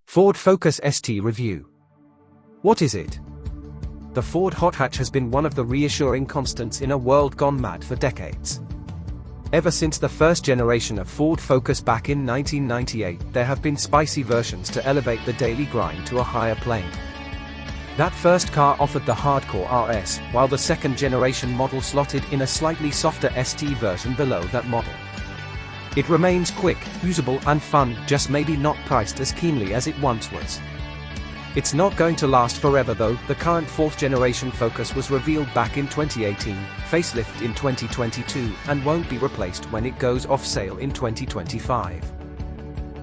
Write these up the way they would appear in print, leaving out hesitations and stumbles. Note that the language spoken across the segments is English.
Ford Focus ST review. What is it? The Ford hot hatch has been one of the reassuring constants in a world gone mad for decades. Ever since the first generation of Ford Focus back in 1998, there have been spicy versions to elevate the daily grind to a higher plane. That first car offered the hardcore RS, while the second generation model slotted in a slightly softer ST version below that model. It remains quick, usable and fun, just maybe not priced as keenly as it once was. It's not going to last forever though. The current 4th generation Focus was revealed back in 2018, facelifted in 2022, and won't be replaced when it goes off sale in 2025.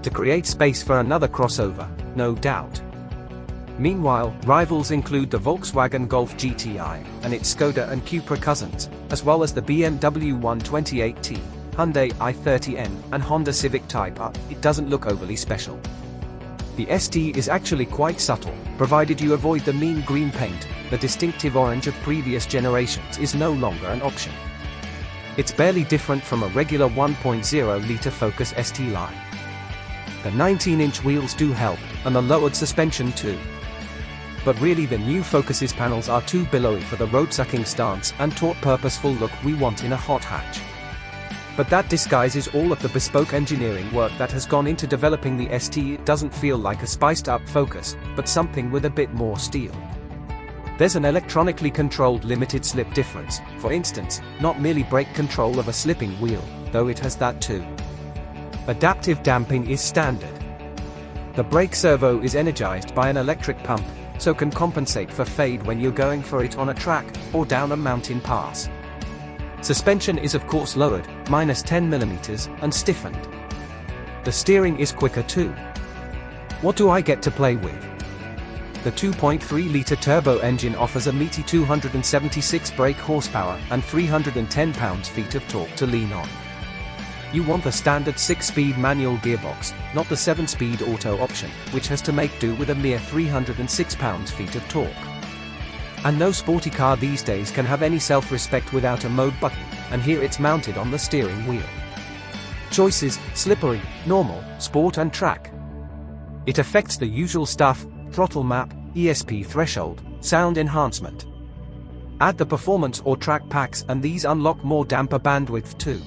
To create space for another crossover, no doubt. Meanwhile, rivals include the Volkswagen Golf GTI, and its Skoda and Cupra cousins, as well as the BMW 128T, Hyundai i30N, and Honda Civic Type R. It doesn't look overly special. The ST is actually quite subtle, provided you avoid the mean green paint. The distinctive orange of previous generations is no longer an option. It's barely different from a regular 1.0-litre Focus ST line. The 19-inch wheels do help, and the lowered suspension too. But really the new Focus's panels are too billowy for the road-sucking stance and taut purposeful look we want in a hot hatch. But that disguises all of the bespoke engineering work that has gone into developing the ST. It doesn't feel like a spiced-up Focus, but something with a bit more steel. There's an electronically controlled limited slip difference, for instance, not merely brake control of a slipping wheel, though it has that too. Adaptive damping is standard. The brake servo is energized by an electric pump, so can compensate for fade when you're going for it on a track or down a mountain pass. Suspension is of course lowered, -10mm, and stiffened. The steering is quicker too. What do I get to play with? The 2.3-litre turbo engine offers a meaty 276 brake horsepower and 310 pounds-feet of torque to lean on. You want the standard 6-speed manual gearbox, not the 7-speed auto option, which has to make do with a mere 306 pounds-feet of torque. And no sporty car these days can have any self-respect without a mode button, and here it's mounted on the steering wheel. Choices: slippery, normal, sport and track. It affects the usual stuff: throttle map, ESP threshold, sound enhancement. Add the performance or track packs and these unlock more damper bandwidth too.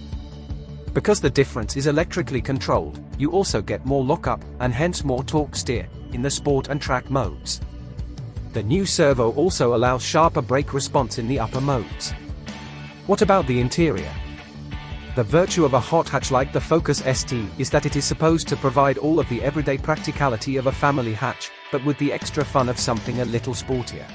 Because the difference is electrically controlled, you also get more lockup, and hence more torque steer, in the sport and track modes. The new servo also allows sharper brake response in the upper modes. What about the interior? The virtue of a hot hatch like the Focus ST is that it is supposed to provide all of the everyday practicality of a family hatch, but with the extra fun of something a little sportier.